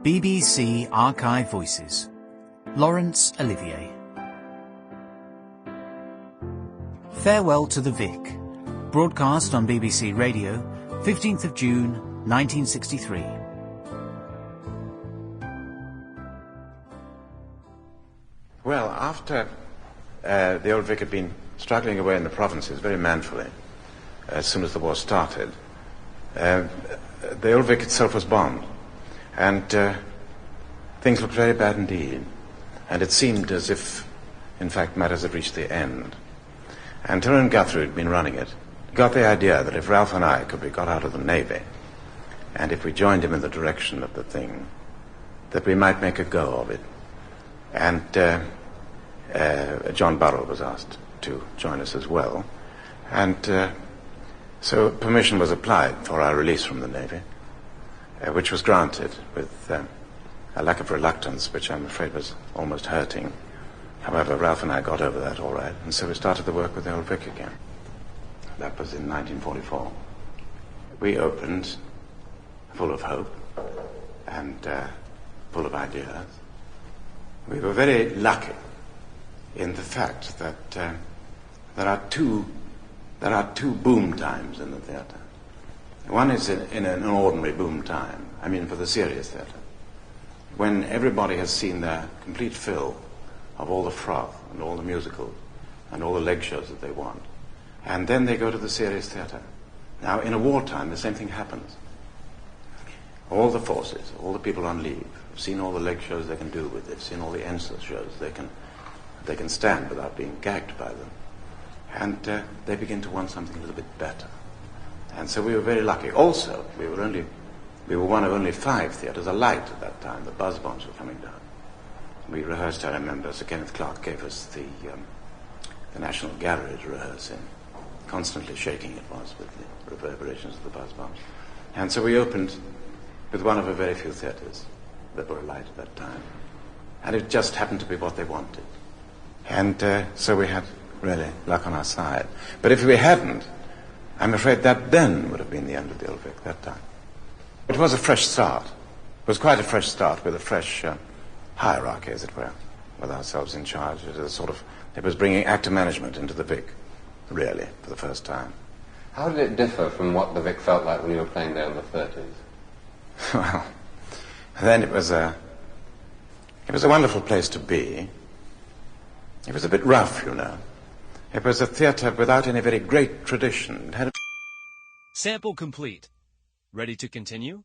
BBC Archive Voices. Laurence Olivier. Farewell to the Vic. Broadcast on BBC Radio, 15th of June, 1963. Well, after the Old Vic had been struggling away in the provinces very manfully, as soon as the war started, the Old Vic itself was bombed, and things looked very bad indeed. And it seemed as if, in fact, matters had reached the end. And Tyrone Guthrie, who'd been running it, got the idea that if Ralph and I could be got out of the Navy, and if we joined him in the direction of the thing, that we might make a go of it. And John Burrell was asked to join us as well. And so permission was applied for our release from the Navy, which was granted with a lack of reluctance, which I'm afraid was almost hurting. However, Ralph and I got over that all right, and so we started the work with the Old Vic again. That was in 1944. We opened full of hope and full of ideas. We were very lucky in the fact that there are two boom times in the theatre. One is in an ordinary boom time, I mean for the serious theatre, when everybody has seen their complete fill of all the froth and all the musicals and all the leg shows that they want. And then they go to the serious theatre. Now, in a wartime, the same thing happens. All the forces, all the people on leave, have seen all the leg shows they can do with it, seen all the endless shows they can stand without being gagged by them. And they begin to want something a little bit better. And so we were very lucky. Also, we were one of only 5 theatres alight at that time. The buzz bombs were coming down. We rehearsed, I remember, Sir Kenneth Clarke gave us the National Gallery to rehearse in. Constantly shaking it was with the reverberations of the buzz bombs. And so we opened with one of a very few theatres that were alight at that time. And it just happened to be what they wanted. And so we had really luck on our side. But if we hadn't, I'm afraid that then would have been the end of the Old Vic, that time. It was a fresh start. It was quite a fresh start with a fresh hierarchy, as it were, with ourselves in charge. It was bringing actor management into the Vic, really, for the first time. How did it differ from what the Vic felt like when you were playing there in the 30s? Well, then it was a wonderful place to be. It was a bit rough, you know. It was a theatre without any very great tradition. It had Sample complete. Ready to continue?